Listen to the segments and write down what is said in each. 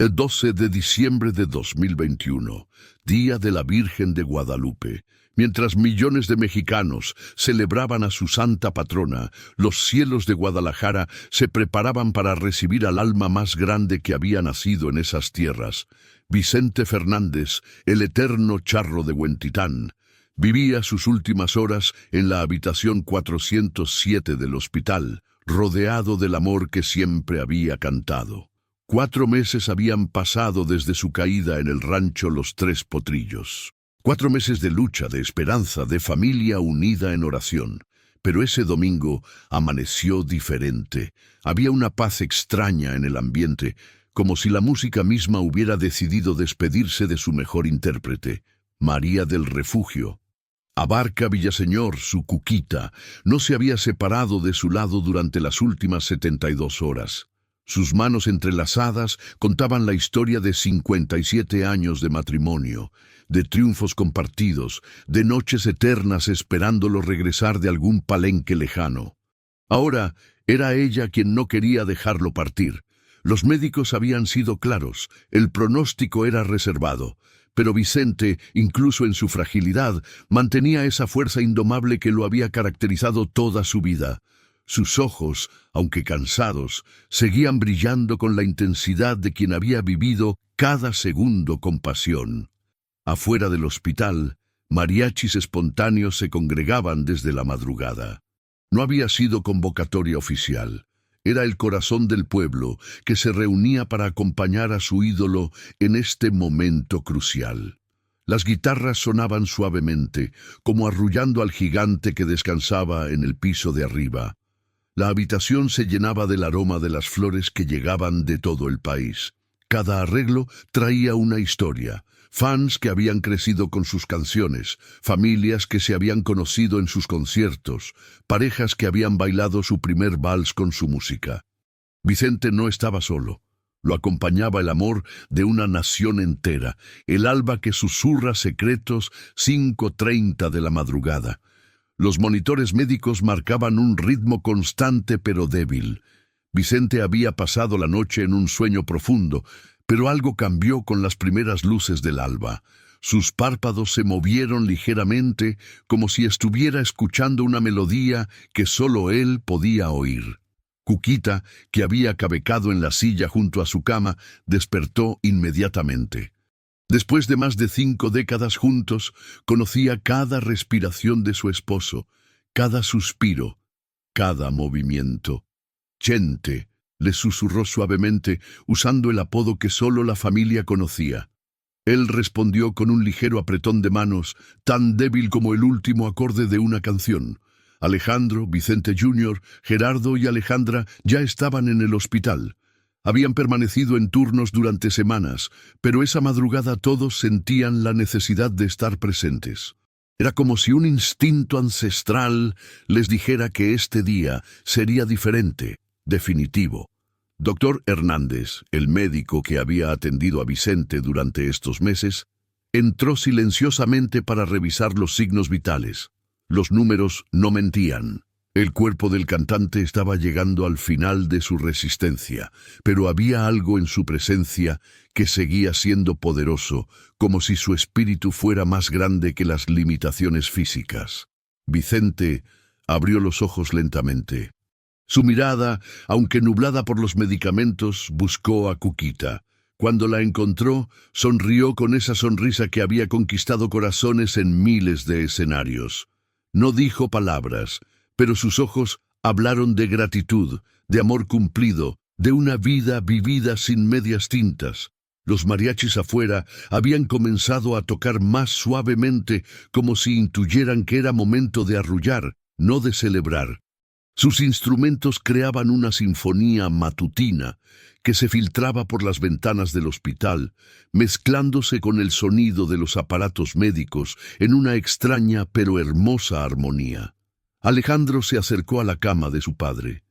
El 12 de diciembre de 2021, Día de la Virgen de Guadalupe. Mientras millones de mexicanos celebraban a su santa patrona, los cielos de Guadalajara se preparaban para recibir al alma más grande que había nacido en esas tierras. Vicente Fernández, el eterno charro de Huentitán, vivía sus últimas horas en la habitación 407 del hospital, rodeado del amor que siempre había cantado. 4 meses habían pasado desde su caída en el rancho Los Tres Potrillos. 4 meses de lucha, de esperanza, de familia unida en oración. Pero ese domingo amaneció diferente. Había una paz extraña en el ambiente, como si la música misma hubiera decidido despedirse de su mejor intérprete, María del Refugio. Abarca Villaseñor, su cuquita, no se había separado de su lado durante las últimas 72 horas. Sus manos entrelazadas contaban la historia de 57 años de matrimonio, de triunfos compartidos, de noches eternas esperándolo regresar de algún palenque lejano. Ahora era ella quien no quería dejarlo partir. Los médicos habían sido claros, el pronóstico era reservado, pero Vicente, incluso en su fragilidad, mantenía esa fuerza indomable que lo había caracterizado toda su vida. Sus ojos, aunque cansados, seguían brillando con la intensidad de quien había vivido cada segundo con pasión. Afuera del hospital, mariachis espontáneos se congregaban desde la madrugada. No había sido convocatoria oficial. Era el corazón del pueblo que se reunía para acompañar a su ídolo en este momento crucial. Las guitarras sonaban suavemente, como arrullando al gigante que descansaba en el piso de arriba. La habitación se llenaba del aroma de las flores que llegaban de todo el país. Cada arreglo traía una historia. Fans que habían crecido con sus canciones, familias que se habían conocido en sus conciertos, parejas que habían bailado su primer vals con su música. Vicente no estaba solo. Lo acompañaba el amor de una nación entera, el alba que susurra secretos 5:30 de la madrugada. Los monitores médicos marcaban un ritmo constante pero débil. Vicente había pasado la noche en un sueño profundo, pero algo cambió con las primeras luces del alba. Sus párpados se movieron ligeramente, como si estuviera escuchando una melodía que solo él podía oír. Cuquita, que había cabecado en la silla junto a su cama, despertó inmediatamente. Después de más de 5 décadas juntos, conocía cada respiración de su esposo, cada suspiro, cada movimiento. «Chente», le susurró suavemente, usando el apodo que solo la familia conocía. Él respondió con un ligero apretón de manos, tan débil como el último acorde de una canción. Alejandro, Vicente Jr., Gerardo y Alejandra ya estaban en el hospital. Habían permanecido en turnos durante semanas, pero esa madrugada todos sentían la necesidad de estar presentes. Era como si un instinto ancestral les dijera que este día sería diferente, definitivo. Dr. Hernández, el médico que había atendido a Vicente durante estos meses, entró silenciosamente para revisar los signos vitales. Los números no mentían. El cuerpo del cantante estaba llegando al final de su resistencia, pero había algo en su presencia que seguía siendo poderoso, como si su espíritu fuera más grande que las limitaciones físicas. Vicente abrió los ojos lentamente. Su mirada, aunque nublada por los medicamentos, buscó a Cuquita. Cuando la encontró, sonrió con esa sonrisa que había conquistado corazones en miles de escenarios. No dijo palabras, pero sus ojos hablaron de gratitud, de amor cumplido, de una vida vivida sin medias tintas. Los mariachis afuera habían comenzado a tocar más suavemente, como si intuyeran que era momento de arrullar, no de celebrar. Sus instrumentos creaban una sinfonía matutina que se filtraba por las ventanas del hospital, mezclándose con el sonido de los aparatos médicos en una extraña pero hermosa armonía. Alejandro se acercó a la cama de su padre.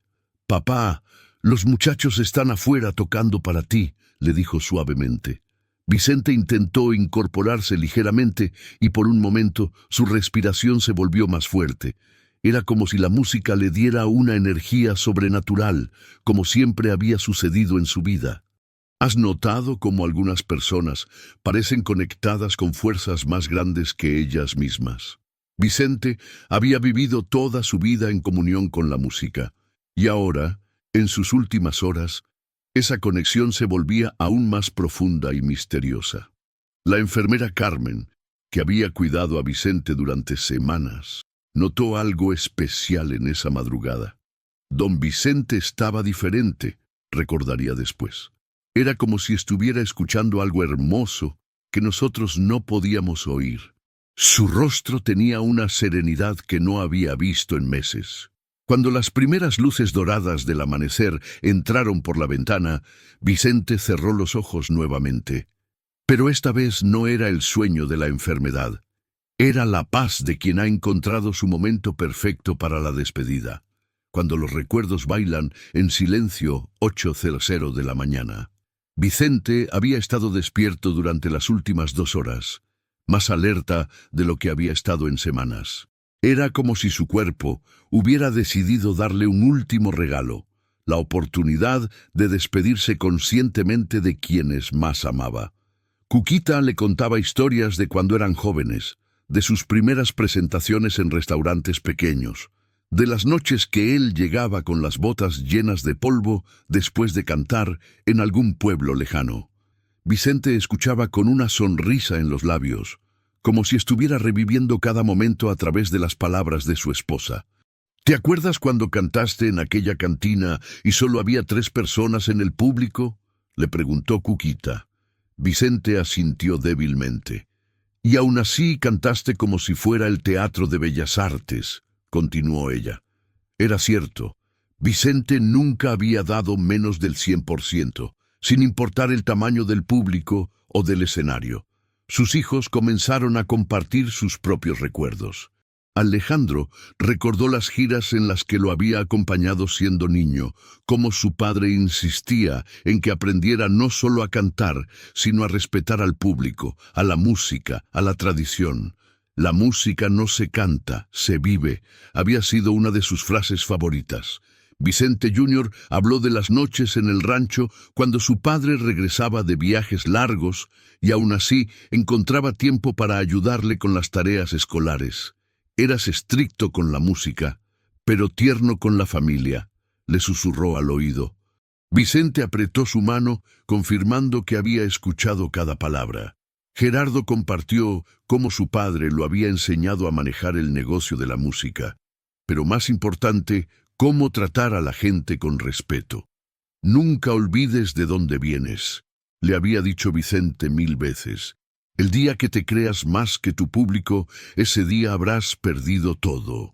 «Papá, los muchachos están afuera tocando para ti», le dijo suavemente. Vicente intentó incorporarse ligeramente y por un momento su respiración se volvió más fuerte. Era como si la música le diera una energía sobrenatural, como siempre había sucedido en su vida. ¿Has notado cómo algunas personas parecen conectadas con fuerzas más grandes que ellas mismas? Vicente había vivido toda su vida en comunión con la música, y ahora, en sus últimas horas, esa conexión se volvía aún más profunda y misteriosa. La enfermera Carmen, que había cuidado a Vicente durante semanas, notó algo especial en esa madrugada. Don Vicente estaba diferente, recordaría después. Era como si estuviera escuchando algo hermoso que nosotros no podíamos oír. Su rostro tenía una serenidad que no había visto en meses. Cuando las primeras luces doradas del amanecer entraron por la ventana, Vicente cerró los ojos nuevamente. Pero esta vez no era el sueño de la enfermedad. Era la paz de quien ha encontrado su momento perfecto para la despedida. Cuando los recuerdos bailan en silencio 8:00 de la mañana. Vicente había estado despierto durante las últimas 2 horas, más alerta de lo que había estado en semanas. Era como si su cuerpo hubiera decidido darle un último regalo, la oportunidad de despedirse conscientemente de quienes más amaba. Cuquita le contaba historias de cuando eran jóvenes, de sus primeras presentaciones en restaurantes pequeños, de las noches que él llegaba con las botas llenas de polvo después de cantar en algún pueblo lejano. Vicente escuchaba con una sonrisa en los labios, como si estuviera reviviendo cada momento a través de las palabras de su esposa. ¿Te acuerdas cuando cantaste en aquella cantina y solo había 3 personas en el público?, le preguntó Cuquita. Vicente asintió débilmente. Y aún así cantaste como si fuera el Teatro de Bellas Artes, continuó ella. Era cierto, Vicente nunca había dado menos del 100%, sin importar el tamaño del público o del escenario. Sus hijos comenzaron a compartir sus propios recuerdos. Alejandro recordó las giras en las que lo había acompañado siendo niño, cómo su padre insistía en que aprendiera no solo a cantar, sino a respetar al público, a la música, a la tradición. La música no se canta, se vive, había sido una de sus frases favoritas. Vicente Jr. habló de las noches en el rancho cuando su padre regresaba de viajes largos y aún así encontraba tiempo para ayudarle con las tareas escolares. Eras estricto con la música, pero tierno con la familia, le susurró al oído. Vicente apretó su mano, confirmando que había escuchado cada palabra. Gerardo compartió cómo su padre lo había enseñado a manejar el negocio de la música, pero más importante, cómo tratar a la gente con respeto. Nunca olvides de dónde vienes, le había dicho Vicente 1000 veces. El día que te creas más que tu público, ese día habrás perdido todo.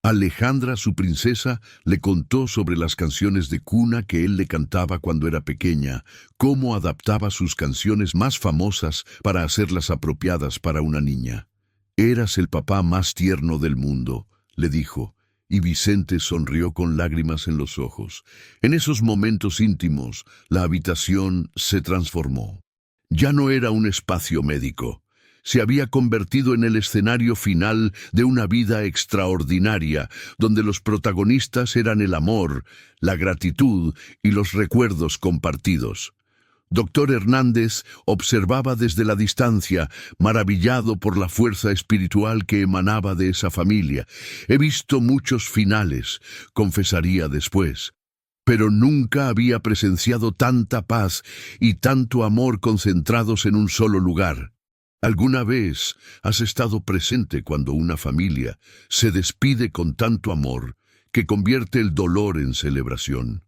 Alejandra, su princesa, le contó sobre las canciones de cuna que él le cantaba cuando era pequeña, cómo adaptaba sus canciones más famosas para hacerlas apropiadas para una niña. Eras el papá más tierno del mundo, le dijo, y Vicente sonrió con lágrimas en los ojos. En esos momentos íntimos, la habitación se transformó. Ya no era un espacio médico. Se había convertido en el escenario final de una vida extraordinaria, donde los protagonistas eran el amor, la gratitud y los recuerdos compartidos. Doctor Hernández observaba desde la distancia, maravillado por la fuerza espiritual que emanaba de esa familia. He visto muchos finales, confesaría después, pero nunca había presenciado tanta paz y tanto amor concentrados en un solo lugar. ¿Alguna vez has estado presente cuando una familia se despide con tanto amor que convierte el dolor en celebración?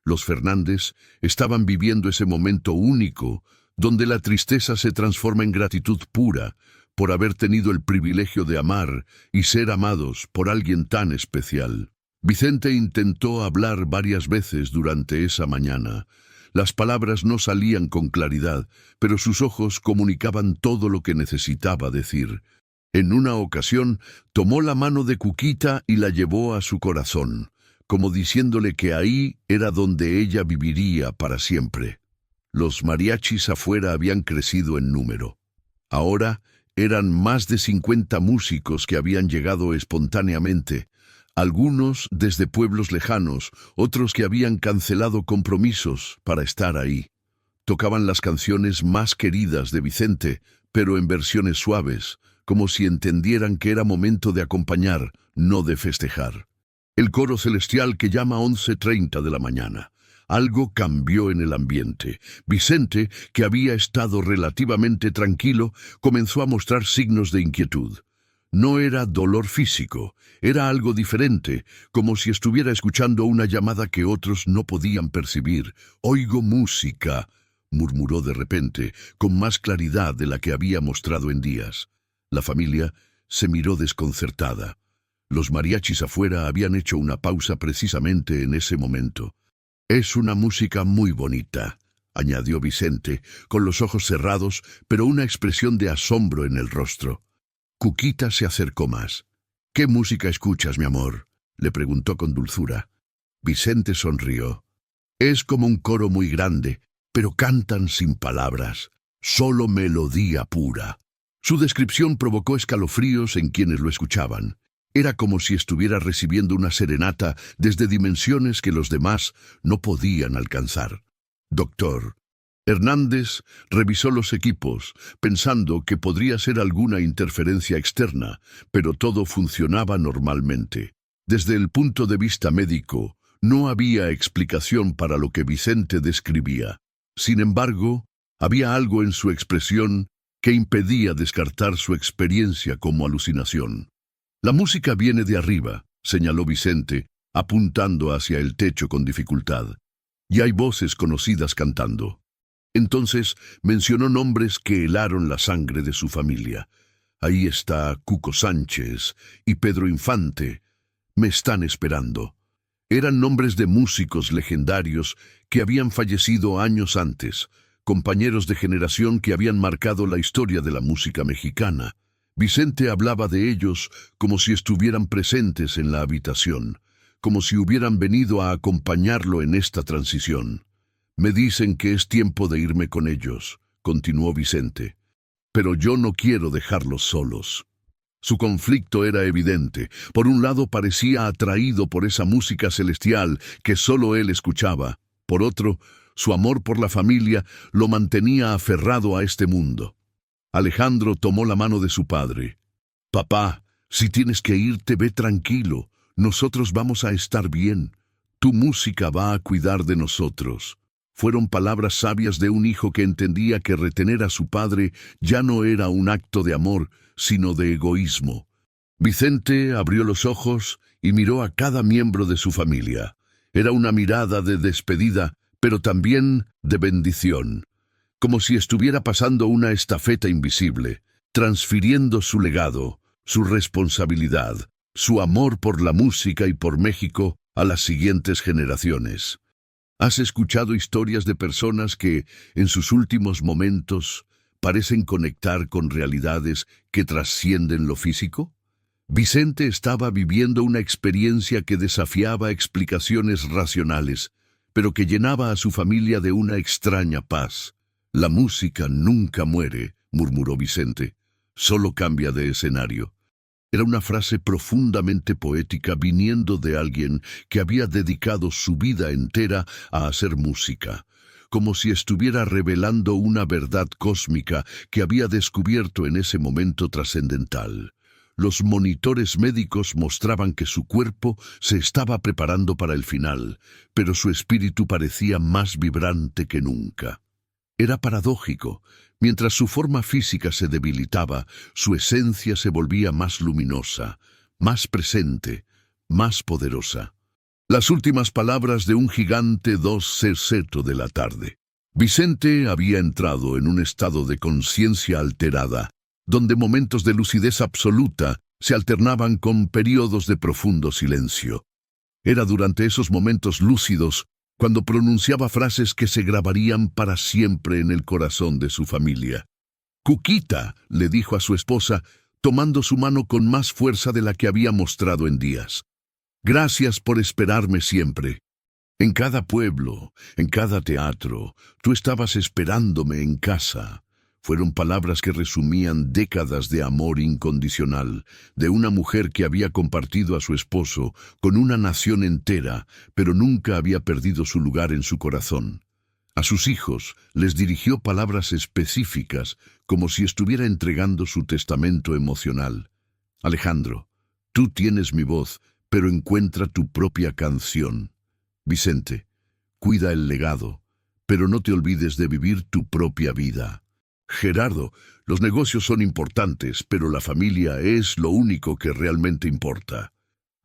Los Fernández estaban viviendo ese momento único donde la tristeza se transforma en gratitud pura por haber tenido el privilegio de amar y ser amados por alguien tan especial. Vicente intentó hablar varias veces durante esa mañana. Las palabras no salían con claridad, pero sus ojos comunicaban todo lo que necesitaba decir. En una ocasión, tomó la mano de Cuquita y la llevó a su corazón, como diciéndole que ahí era donde ella viviría para siempre. Los mariachis afuera habían crecido en número. Ahora eran más de 50 músicos que habían llegado espontáneamente, algunos desde pueblos lejanos, otros que habían cancelado compromisos para estar ahí. Tocaban las canciones más queridas de Vicente, pero en versiones suaves, como si entendieran que era momento de acompañar, no de festejar. El coro celestial que llama 11:30 de la mañana. Algo cambió en el ambiente. Vicente, que había estado relativamente tranquilo, comenzó a mostrar signos de inquietud. No era dolor físico, era algo diferente, como si estuviera escuchando una llamada que otros no podían percibir. «Oigo música», murmuró de repente, con más claridad de la que había mostrado en días. La familia se miró desconcertada. Los mariachis afuera habían hecho una pausa precisamente en ese momento. «Es una música muy bonita», añadió Vicente, con los ojos cerrados, pero una expresión de asombro en el rostro. Cuquita se acercó más. «¿Qué música escuchas, mi amor?», le preguntó con dulzura. Vicente sonrió. «Es como un coro muy grande, pero cantan sin palabras, solo melodía pura». Su descripción provocó escalofríos en quienes lo escuchaban. Era como si estuviera recibiendo una serenata desde dimensiones que los demás no podían alcanzar. «Doctor». Hernández revisó los equipos, pensando que podría ser alguna interferencia externa, pero todo funcionaba normalmente. Desde el punto de vista médico, no había explicación para lo que Vicente describía. Sin embargo, había algo en su expresión que impedía descartar su experiencia como alucinación. «La música viene de arriba», señaló Vicente, apuntando hacia el techo con dificultad. «Y hay voces conocidas cantando». Entonces mencionó nombres que helaron la sangre de su familia. «Ahí está Cuco Sánchez y Pedro Infante. Me están esperando». Eran nombres de músicos legendarios que habían fallecido años antes, compañeros de generación que habían marcado la historia de la música mexicana. Vicente hablaba de ellos como si estuvieran presentes en la habitación, como si hubieran venido a acompañarlo en esta transición. «Me dicen que es tiempo de irme con ellos», continuó Vicente, «pero yo no quiero dejarlos solos». Su conflicto era evidente. Por un lado parecía atraído por esa música celestial que solo él escuchaba. Por otro, su amor por la familia lo mantenía aferrado a este mundo. Alejandro tomó la mano de su padre. «Papá, si tienes que irte, ve tranquilo. Nosotros vamos a estar bien. Tu música va a cuidar de nosotros». Fueron palabras sabias de un hijo que entendía que retener a su padre ya no era un acto de amor, sino de egoísmo. Vicente abrió los ojos y miró a cada miembro de su familia. Era una mirada de despedida, pero también de bendición, como si estuviera pasando una estafeta invisible, transfiriendo su legado, su responsabilidad, su amor por la música y por México a las siguientes generaciones. ¿Has escuchado historias de personas que, en sus últimos momentos, parecen conectar con realidades que trascienden lo físico? Vicente estaba viviendo una experiencia que desafiaba explicaciones racionales, pero que llenaba a su familia de una extraña paz. «La música nunca muere», murmuró Vicente, «solo cambia de escenario». Era una frase profundamente poética viniendo de alguien que había dedicado su vida entera a hacer música, como si estuviera revelando una verdad cósmica que había descubierto en ese momento trascendental. Los monitores médicos mostraban que su cuerpo se estaba preparando para el final, pero su espíritu parecía más vibrante que nunca. Era paradójico. Mientras su forma física se debilitaba, su esencia se volvía más luminosa, más presente, más poderosa. Las últimas palabras de un gigante 2:00 de la tarde. Vicente había entrado en un estado de conciencia alterada, donde momentos de lucidez absoluta se alternaban con periodos de profundo silencio. Era durante esos momentos lúcidos cuando pronunciaba frases que se grabarían para siempre en el corazón de su familia. «Cuquita», le dijo a su esposa, tomando su mano con más fuerza de la que había mostrado en días. «Gracias por esperarme siempre. En cada pueblo, en cada teatro, tú estabas esperándome en casa». Fueron palabras que resumían décadas de amor incondicional, de una mujer que había compartido a su esposo con una nación entera, pero nunca había perdido su lugar en su corazón. A sus hijos les dirigió palabras específicas, como si estuviera entregando su testamento emocional. Alejandro, tú tienes mi voz, pero encuentra tu propia canción. Vicente, cuida el legado, pero no te olvides de vivir tu propia vida. Gerardo, los negocios son importantes, pero la familia es lo único que realmente importa.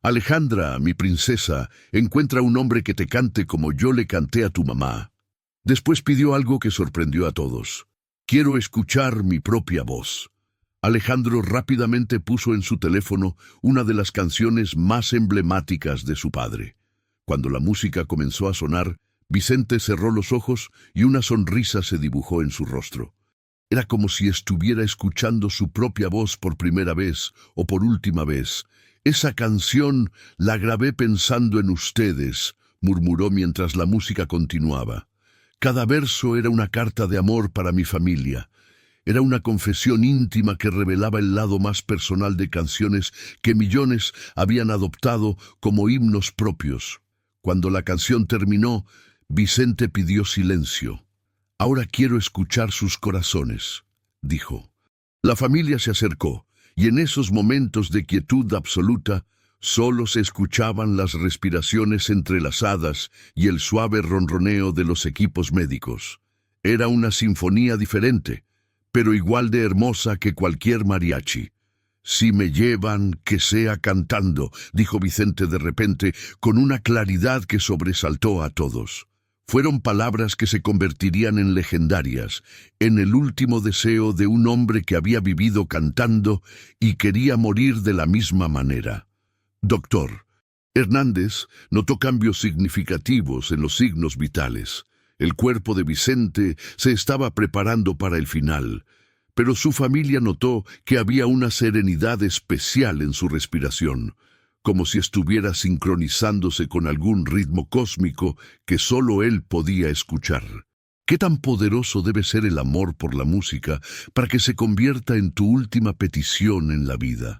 Alejandra, mi princesa, encuentra un hombre que te cante como yo le canté a tu mamá. Después pidió algo que sorprendió a todos. Quiero escuchar mi propia voz. Alejandro rápidamente puso en su teléfono una de las canciones más emblemáticas de su padre. Cuando la música comenzó a sonar, Vicente cerró los ojos y una sonrisa se dibujó en su rostro. Era como si estuviera escuchando su propia voz por primera vez o por última vez. Esa canción la grabé pensando en ustedes, murmuró mientras la música continuaba. Cada verso era una carta de amor para mi familia. Era una confesión íntima que revelaba el lado más personal de canciones que millones habían adoptado como himnos propios. Cuando la canción terminó, Vicente pidió silencio. Ahora quiero escuchar sus corazones, dijo. La familia se acercó, y en esos momentos de quietud absoluta, solo se escuchaban las respiraciones entrelazadas y el suave ronroneo de los equipos médicos. Era una sinfonía diferente, pero igual de hermosa que cualquier mariachi. Si me llevan, que sea cantando, dijo Vicente de repente, con una claridad que sobresaltó a todos. Fueron palabras que se convertirían en legendarias, en el último deseo de un hombre que había vivido cantando y quería morir de la misma manera. Doctor, Hernández notó cambios significativos en los signos vitales. El cuerpo de Vicente se estaba preparando para el final, pero su familia notó que había una serenidad especial en su respiración, como si estuviera sincronizándose con algún ritmo cósmico que solo él podía escuchar. ¿Qué tan poderoso debe ser el amor por la música para que se convierta en tu última petición en la vida?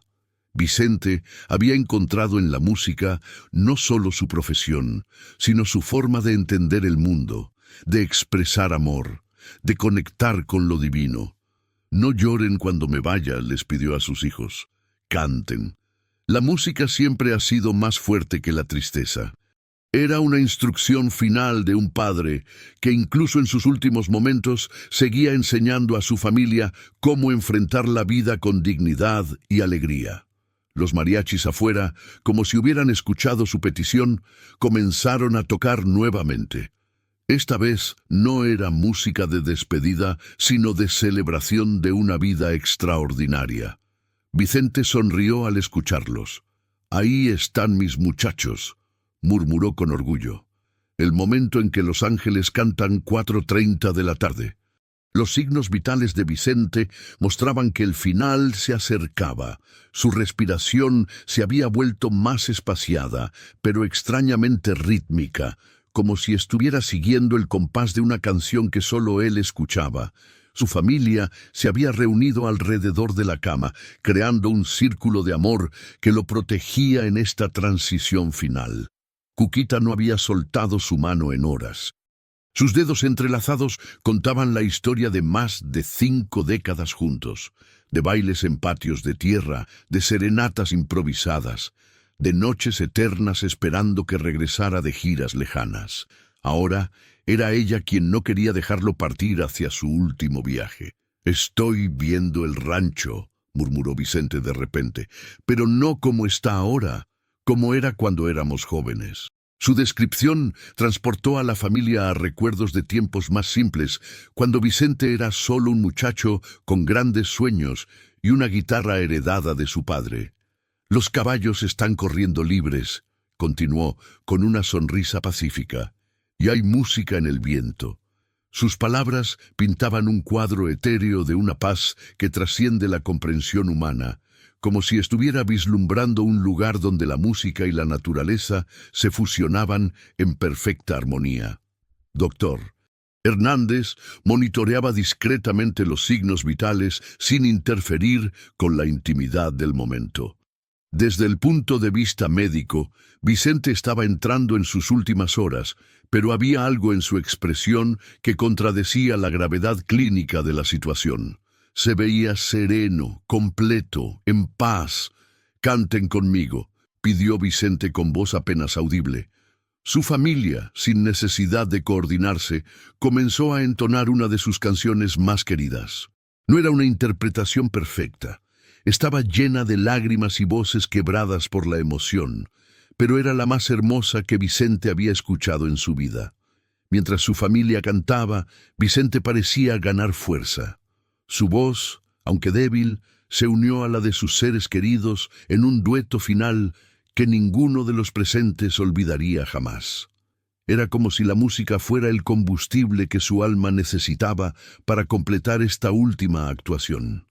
Vicente había encontrado en la música no solo su profesión, sino su forma de entender el mundo, de expresar amor, de conectar con lo divino. No lloren cuando me vaya, les pidió a sus hijos. Canten. La música siempre ha sido más fuerte que la tristeza. Era una instrucción final de un padre que incluso en sus últimos momentos seguía enseñando a su familia cómo enfrentar la vida con dignidad y alegría. Los mariachis afuera, como si hubieran escuchado su petición, comenzaron a tocar nuevamente. Esta vez no era música de despedida, sino de celebración de una vida extraordinaria. Vicente sonrió al escucharlos. «Ahí están mis muchachos», murmuró con orgullo. El momento en que los ángeles cantan 4:30 de la tarde. Los signos vitales de Vicente mostraban que el final se acercaba. Su respiración se había vuelto más espaciada, pero extrañamente rítmica, como si estuviera siguiendo el compás de una canción que solo él escuchaba. Su familia se había reunido alrededor de la cama, creando un círculo de amor que lo protegía en esta transición final. Cuquita no había soltado su mano en horas. Sus dedos entrelazados contaban la historia de más de 5 décadas juntos, de bailes en patios de tierra, de serenatas improvisadas, de noches eternas esperando que regresara de giras lejanas. Ahora era ella quien no quería dejarlo partir hacia su último viaje. «Estoy viendo el rancho», murmuró Vicente de repente, «pero no como está ahora, como era cuando éramos jóvenes». Su descripción transportó a la familia a recuerdos de tiempos más simples, cuando Vicente era solo un muchacho con grandes sueños y una guitarra heredada de su padre. «Los caballos están corriendo libres», continuó con una sonrisa pacífica, «y hay música en el viento». Sus palabras pintaban un cuadro etéreo de una paz que trasciende la comprensión humana, como si estuviera vislumbrando un lugar donde la música y la naturaleza se fusionaban en perfecta armonía. «Doctor». Hernández monitoreaba discretamente los signos vitales sin interferir con la intimidad del momento. Desde el punto de vista médico, Vicente estaba entrando en sus últimas horas, pero había algo en su expresión que contradecía la gravedad clínica de la situación. Se veía sereno, completo, en paz. «Canten conmigo», pidió Vicente con voz apenas audible. Su familia, sin necesidad de coordinarse, comenzó a entonar una de sus canciones más queridas. No era una interpretación perfecta. Estaba llena de lágrimas y voces quebradas por la emoción, pero era la más hermosa que Vicente había escuchado en su vida. Mientras su familia cantaba, Vicente parecía ganar fuerza. Su voz, aunque débil, se unió a la de sus seres queridos en un dueto final que ninguno de los presentes olvidaría jamás. Era como si la música fuera el combustible que su alma necesitaba para completar esta última actuación.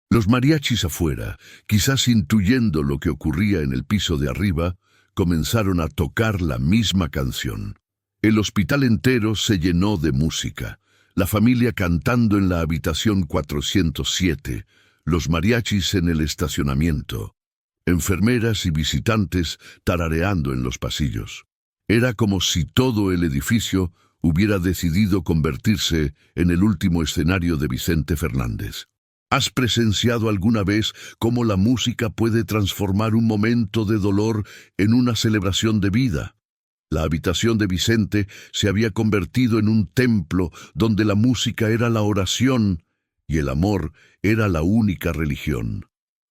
Los mariachis afuera, quizás intuyendo lo que ocurría en el piso de arriba, comenzaron a tocar la misma canción. El hospital entero se llenó de música, la familia cantando en la habitación 407, los mariachis en el estacionamiento, enfermeras y visitantes tarareando en los pasillos. Era como si todo el edificio hubiera decidido convertirse en el último escenario de Vicente Fernández. ¿Has presenciado alguna vez cómo la música puede transformar un momento de dolor en una celebración de vida? La habitación de Vicente se había convertido en un templo donde la música era la oración y el amor era la única religión.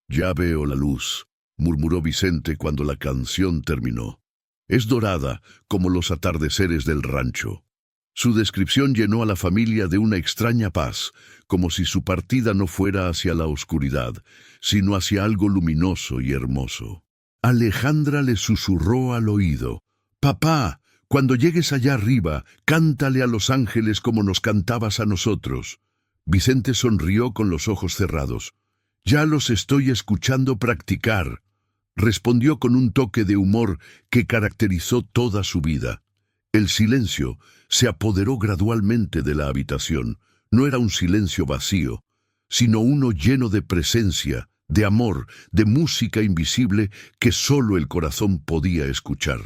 «Ya veo la luz», murmuró Vicente cuando la canción terminó. «Es dorada como los atardeceres del rancho». Su descripción llenó a la familia de una extraña paz, como si su partida no fuera hacia la oscuridad, sino hacia algo luminoso y hermoso. Alejandra le susurró al oído: «Papá, cuando llegues allá arriba, cántale a los ángeles como nos cantabas a nosotros». Vicente sonrió con los ojos cerrados. «Ya los estoy escuchando practicar», respondió con un toque de humor que caracterizó toda su vida. El silencio se apoderó gradualmente de la habitación. No era un silencio vacío, sino uno lleno de presencia, de amor, de música invisible que solo el corazón podía escuchar.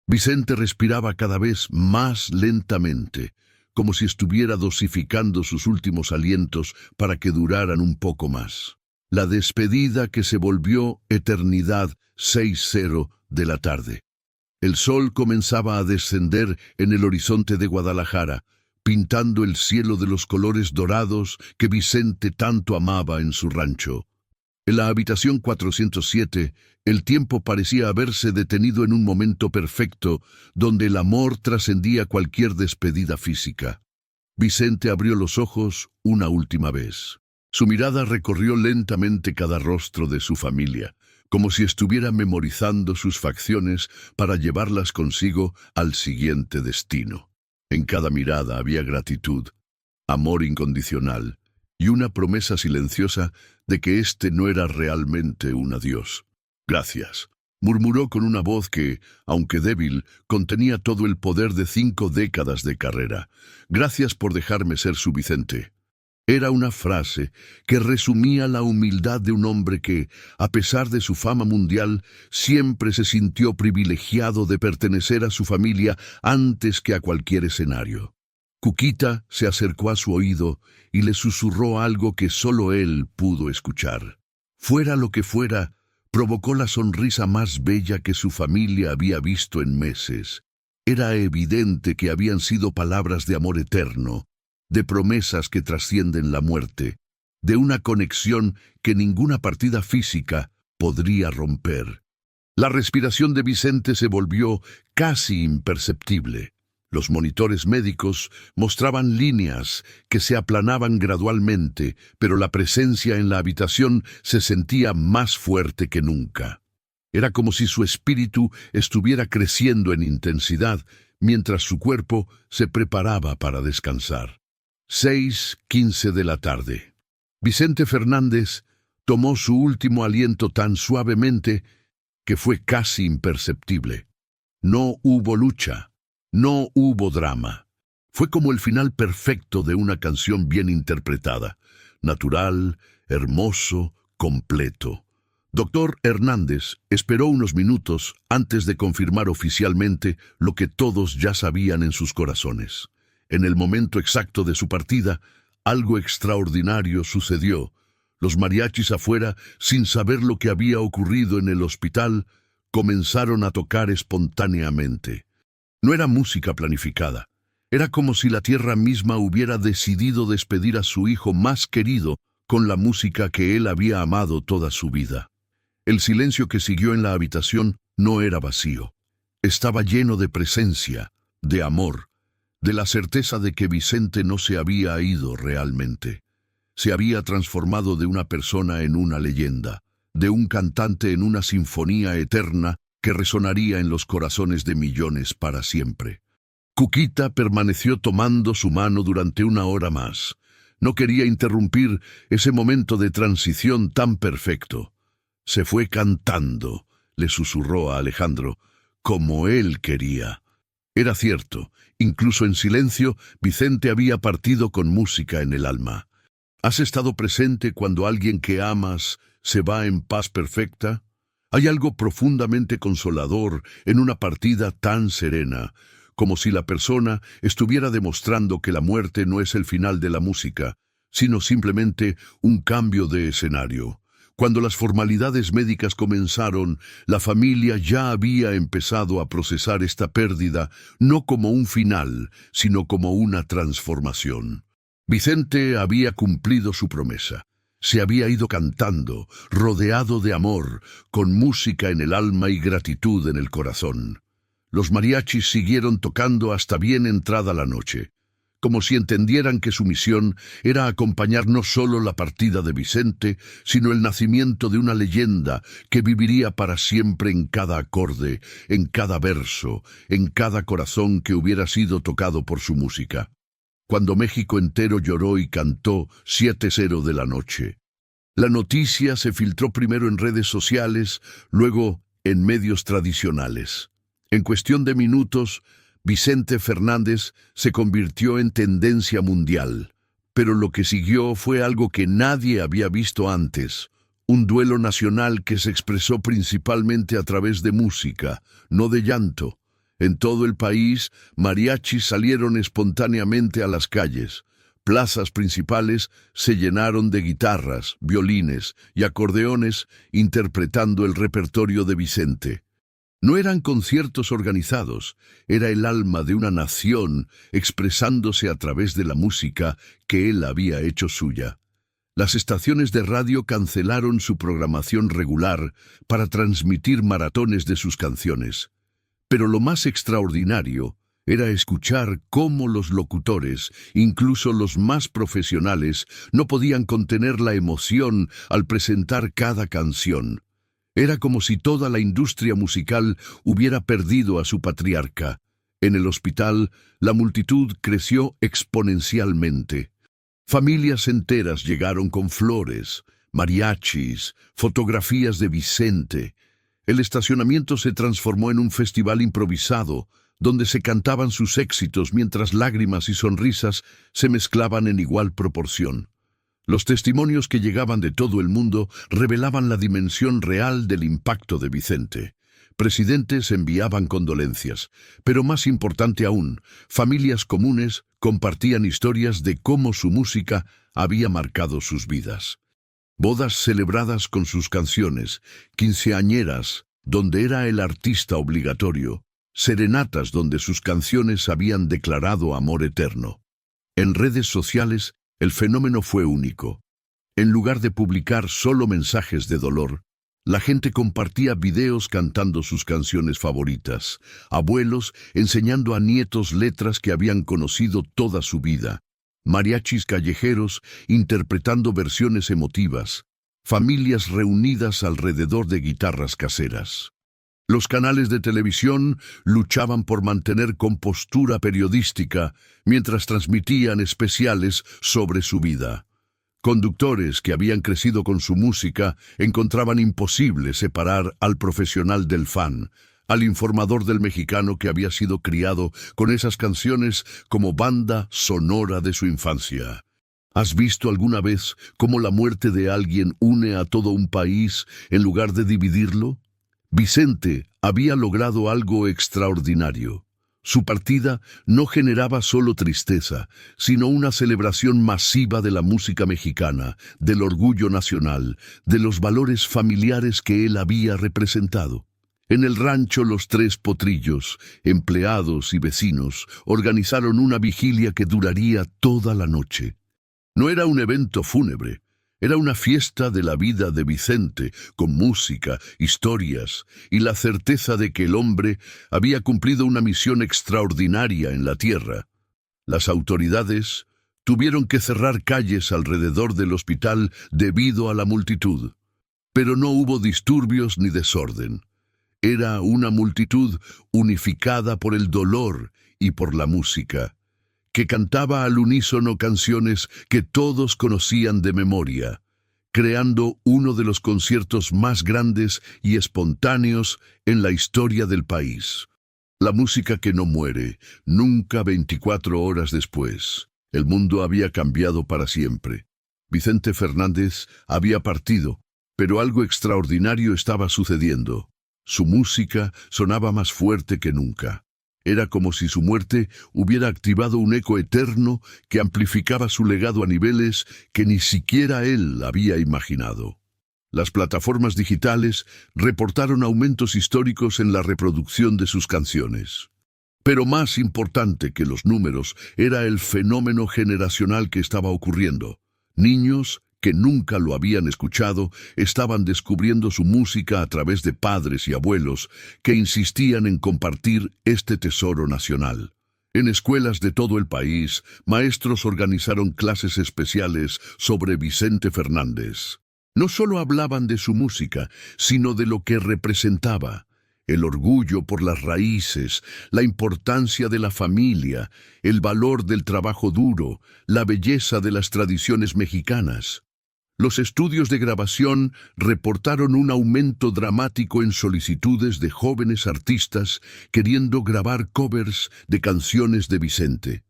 Vicente respiraba cada vez más lentamente, como si estuviera dosificando sus últimos alientos para que duraran un poco más. La despedida que se volvió eternidad, 6:00 de la tarde. El sol comenzaba a descender en el horizonte de Guadalajara, pintando el cielo de los colores dorados que Vicente tanto amaba en su rancho. En la habitación 407, el tiempo parecía haberse detenido en un momento perfecto, donde el amor trascendía cualquier despedida física. Vicente abrió los ojos una última vez. Su mirada recorrió lentamente cada rostro de su familia, como si estuviera memorizando sus facciones para llevarlas consigo al siguiente destino. En cada mirada había gratitud, amor incondicional y una promesa silenciosa de que este no era realmente un adiós. «Gracias», murmuró con una voz que, aunque débil, contenía todo el poder de 5 décadas de carrera. «Gracias por dejarme ser su Vicente». Era una frase que resumía la humildad de un hombre que, a pesar de su fama mundial, siempre se sintió privilegiado de pertenecer a su familia antes que a cualquier escenario. Cuquita se acercó a su oído y le susurró algo que solo él pudo escuchar. Fuera lo que fuera, provocó la sonrisa más bella que su familia había visto en meses. Era evidente que habían sido palabras de amor eterno, de promesas que trascienden la muerte, de una conexión que ninguna partida física podría romper. La respiración de Vicente se volvió casi imperceptible. Los monitores médicos mostraban líneas que se aplanaban gradualmente, pero la presencia en la habitación se sentía más fuerte que nunca. Era como si su espíritu estuviera creciendo en intensidad, mientras su cuerpo se preparaba para descansar. 6:15 de la tarde. Vicente Fernández tomó su último aliento tan suavemente que fue casi imperceptible. No hubo lucha, no hubo drama. Fue como el final perfecto de una canción bien interpretada, natural, hermoso, completo. Doctor Hernández esperó unos minutos antes de confirmar oficialmente lo que todos ya sabían en sus corazones. En el momento exacto de su partida, algo extraordinario sucedió. Los mariachis afuera, sin saber lo que había ocurrido en el hospital, comenzaron a tocar espontáneamente. No era música planificada. Era como si la tierra misma hubiera decidido despedir a su hijo más querido con la música que él había amado toda su vida. El silencio que siguió en la habitación no era vacío. Estaba lleno de presencia, de amor, de la certeza de que Vicente no se había ido realmente. Se había transformado de una persona en una leyenda, de un cantante en una sinfonía eterna que resonaría en los corazones de millones para siempre. Cuquita permaneció tomando su mano durante una hora más. No quería interrumpir ese momento de transición tan perfecto. Se fue cantando, le susurró a Alejandro, como él quería. Era cierto, incluso en silencio, Vicente había partido con música en el alma. ¿Has estado presente cuando alguien que amas se va en paz perfecta? Hay algo profundamente consolador en una partida tan serena, como si la persona estuviera demostrando que la muerte no es el final de la música, sino simplemente un cambio de escenario. Cuando las formalidades médicas comenzaron, la familia ya había empezado a procesar esta pérdida no como un final, sino como una transformación. Vicente había cumplido su promesa. Se había ido cantando, rodeado de amor, con música en el alma y gratitud en el corazón. Los mariachis siguieron tocando hasta bien entrada la noche, como si entendieran que su misión era acompañar no solo la partida de Vicente, sino el nacimiento de una leyenda que viviría para siempre en cada acorde, en cada verso, en cada corazón que hubiera sido tocado por su música. Cuando México entero lloró y cantó 7-0 de la noche. La noticia se filtró primero en redes sociales, luego en medios tradicionales. En cuestión de minutos, Vicente Fernández se convirtió en tendencia mundial, pero lo que siguió fue algo que nadie había visto antes, un duelo nacional que se expresó principalmente a través de música, no de llanto. En todo el país, mariachis salieron espontáneamente a las calles. Plazas principales se llenaron de guitarras, violines y acordeones interpretando el repertorio de Vicente. No eran conciertos organizados, era el alma de una nación expresándose a través de la música que él había hecho suya. Las estaciones de radio cancelaron su programación regular para transmitir maratones de sus canciones. Pero lo más extraordinario era escuchar cómo los locutores, incluso los más profesionales, no podían contener la emoción al presentar cada canción. Era como si toda la industria musical hubiera perdido a su patriarca. En el hospital, la multitud creció exponencialmente. Familias enteras llegaron con flores, mariachis, fotografías de Vicente. El estacionamiento se transformó en un festival improvisado, donde se cantaban sus éxitos mientras lágrimas y sonrisas se mezclaban en igual proporción. Los testimonios que llegaban de todo el mundo revelaban la dimensión real del impacto de Vicente. Presidentes enviaban condolencias, pero más importante aún, familias comunes compartían historias de cómo su música había marcado sus vidas. Bodas celebradas con sus canciones, quinceañeras, donde era el artista obligatorio, serenatas donde sus canciones habían declarado amor eterno. En redes sociales, el fenómeno fue único. En lugar de publicar solo mensajes de dolor, la gente compartía videos cantando sus canciones favoritas, abuelos enseñando a nietos letras que habían conocido toda su vida, mariachis callejeros interpretando versiones emotivas, familias reunidas alrededor de guitarras caseras. Los canales de televisión luchaban por mantener compostura periodística mientras transmitían especiales sobre su vida. Conductores que habían crecido con su música encontraban imposible separar al profesional del fan, al informador del mexicano que había sido criado con esas canciones como banda sonora de su infancia. ¿Has visto alguna vez cómo la muerte de alguien une a todo un país en lugar de dividirlo? Vicente había logrado algo extraordinario. Su partida no generaba solo tristeza, sino una celebración masiva de la música mexicana, del orgullo nacional, de los valores familiares que él había representado. En el rancho Los Tres Potrillos, empleados y vecinos organizaron una vigilia que duraría toda la noche. No era un evento fúnebre, era una fiesta de la vida de Vicente, con música, historias y la certeza de que el hombre había cumplido una misión extraordinaria en la tierra. Las autoridades tuvieron que cerrar calles alrededor del hospital debido a la multitud, pero no hubo disturbios ni desorden. Era una multitud unificada por el dolor y por la música, que cantaba al unísono canciones que todos conocían de memoria, creando uno de los conciertos más grandes y espontáneos en la historia del país. La música que no muere, nunca 24 horas después. El mundo había cambiado para siempre. Vicente Fernández había partido, pero algo extraordinario estaba sucediendo. Su música sonaba más fuerte que nunca. Era como si su muerte hubiera activado un eco eterno que amplificaba su legado a niveles que ni siquiera él había imaginado. Las plataformas digitales reportaron aumentos históricos en la reproducción de sus canciones. Pero más importante que los números era el fenómeno generacional que estaba ocurriendo. Niños que nunca lo habían escuchado, estaban descubriendo su música a través de padres y abuelos que insistían en compartir este tesoro nacional. En escuelas de todo el país, maestros organizaron clases especiales sobre Vicente Fernández. No solo hablaban de su música, sino de lo que representaba. El orgullo por las raíces, la importancia de la familia, el valor del trabajo duro, la belleza de las tradiciones mexicanas. Los estudios de grabación reportaron un aumento dramático en solicitudes de jóvenes artistas queriendo grabar covers de canciones de Vicente.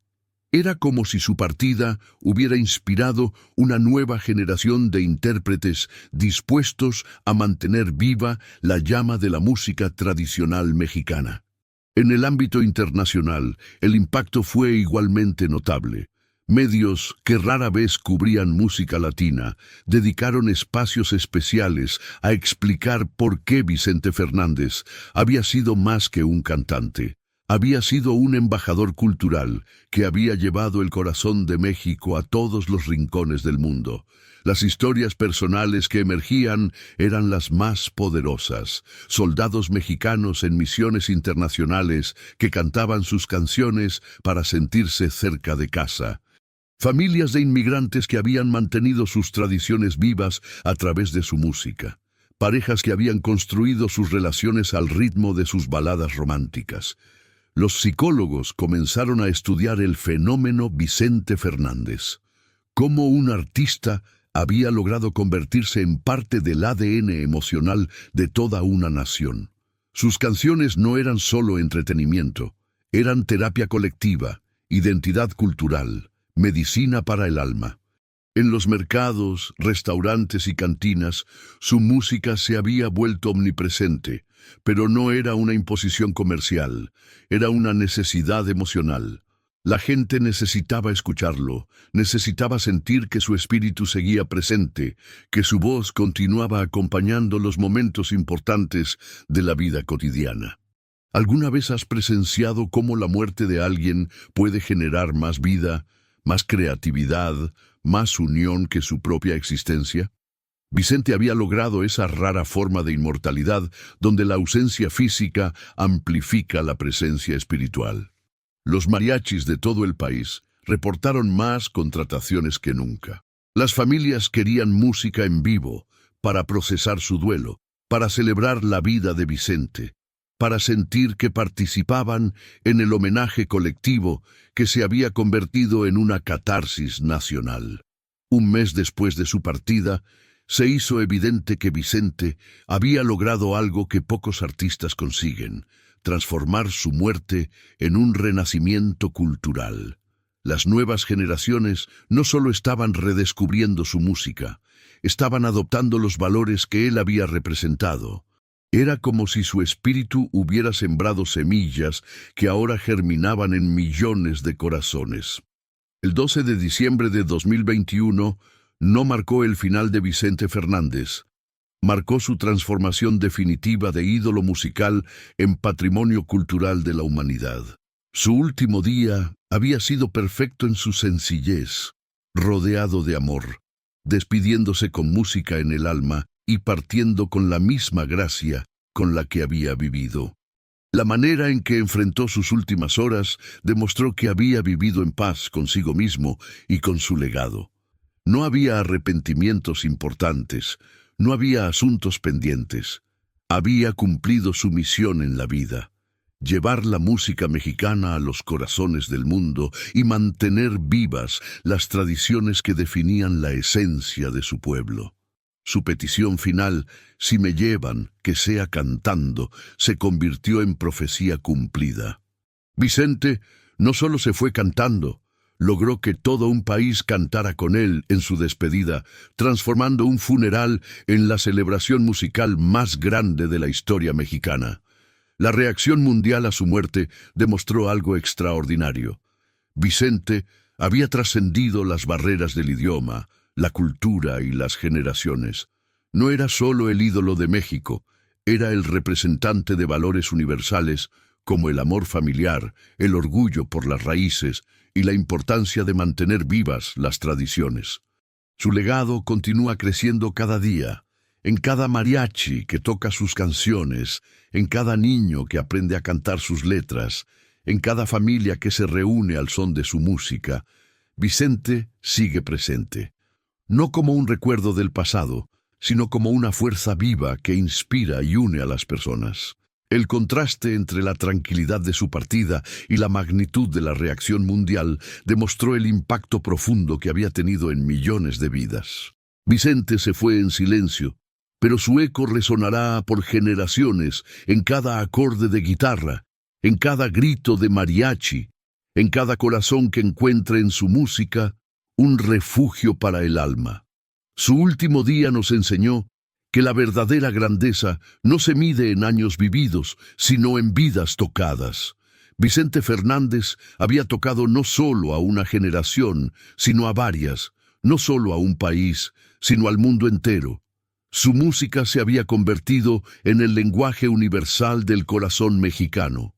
Era como si su partida hubiera inspirado una nueva generación de intérpretes dispuestos a mantener viva la llama de la música tradicional mexicana. En el ámbito internacional, el impacto fue igualmente notable. Medios que rara vez cubrían música latina dedicaron espacios especiales a explicar por qué Vicente Fernández había sido más que un cantante. Había sido un embajador cultural que había llevado el corazón de México a todos los rincones del mundo. Las historias personales que emergían eran las más poderosas. Soldados mexicanos en misiones internacionales que cantaban sus canciones para sentirse cerca de casa. Familias de inmigrantes que habían mantenido sus tradiciones vivas a través de su música. Parejas que habían construido sus relaciones al ritmo de sus baladas románticas. Los psicólogos comenzaron a estudiar el fenómeno Vicente Fernández. Cómo un artista había logrado convertirse en parte del ADN emocional de toda una nación. Sus canciones no eran solo entretenimiento, eran terapia colectiva, identidad cultural, medicina para el alma. En los mercados, restaurantes y cantinas, su música se había vuelto omnipresente, pero no era una imposición comercial, era una necesidad emocional. La gente necesitaba escucharlo, necesitaba sentir que su espíritu seguía presente, que su voz continuaba acompañando los momentos importantes de la vida cotidiana. ¿Alguna vez has presenciado cómo la muerte de alguien puede generar más vida, más creatividad, más unión que su propia existencia? Vicente había logrado esa rara forma de inmortalidad donde la ausencia física amplifica la presencia espiritual. Los mariachis de todo el país reportaron más contrataciones que nunca. Las familias querían música en vivo para procesar su duelo, para celebrar la vida de Vicente, para sentir que participaban en el homenaje colectivo que se había convertido en una catarsis nacional. Un mes después de su partida, se hizo evidente que Vicente había logrado algo que pocos artistas consiguen: transformar su muerte en un renacimiento cultural. Las nuevas generaciones no solo estaban redescubriendo su música, estaban adoptando los valores que él había representado. Era como si su espíritu hubiera sembrado semillas que ahora germinaban en millones de corazones. El 12 de diciembre de 2021 no marcó el final de Vicente Fernández, marcó su transformación definitiva de ídolo musical en patrimonio cultural de la humanidad. Su último día había sido perfecto en su sencillez, rodeado de amor, despidiéndose con música en el alma y partiendo con la misma gracia con la que había vivido. La manera en que enfrentó sus últimas horas demostró que había vivido en paz consigo mismo y con su legado. No había arrepentimientos importantes, no había asuntos pendientes. Había cumplido su misión en la vida: llevar la música mexicana a los corazones del mundo y mantener vivas las tradiciones que definían la esencia de su pueblo. Su petición final, si me llevan, que sea cantando, se convirtió en profecía cumplida. Vicente no solo se fue cantando, logró que todo un país cantara con él en su despedida, transformando un funeral en la celebración musical más grande de la historia mexicana. La reacción mundial a su muerte demostró algo extraordinario. Vicente había trascendido las barreras del idioma, la cultura y las generaciones. No era solo el ídolo de México, era el representante de valores universales como el amor familiar, el orgullo por las raíces y la importancia de mantener vivas las tradiciones. Su legado continúa creciendo cada día, en cada mariachi que toca sus canciones, en cada niño que aprende a cantar sus letras, en cada familia que se reúne al son de su música. Vicente sigue presente, no como un recuerdo del pasado, sino como una fuerza viva que inspira y une a las personas. El contraste entre la tranquilidad de su partida y la magnitud de la reacción mundial demostró el impacto profundo que había tenido en millones de vidas. Vicente se fue en silencio, pero su eco resonará por generaciones en cada acorde de guitarra, en cada grito de mariachi, en cada corazón que encuentre en su música un refugio para el alma. Su último día nos enseñó que la verdadera grandeza no se mide en años vividos, sino en vidas tocadas. Vicente Fernández había tocado no solo a una generación, sino a varias, no solo a un país, sino al mundo entero. Su música se había convertido en el lenguaje universal del corazón mexicano.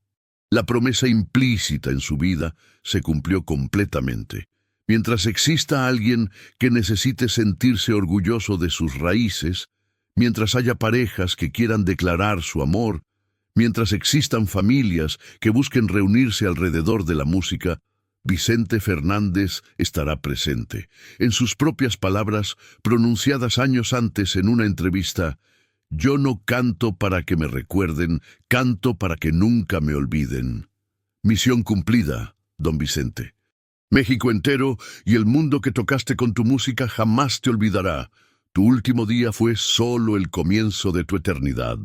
La promesa implícita en su vida se cumplió completamente. Mientras exista alguien que necesite sentirse orgulloso de sus raíces, mientras haya parejas que quieran declarar su amor, mientras existan familias que busquen reunirse alrededor de la música, Vicente Fernández estará presente. En sus propias palabras, pronunciadas años antes en una entrevista: «Yo no canto para que me recuerden, canto para que nunca me olviden». Misión cumplida, don Vicente. México entero y el mundo que tocaste con tu música jamás te olvidará. Tu último día fue solo el comienzo de tu eternidad.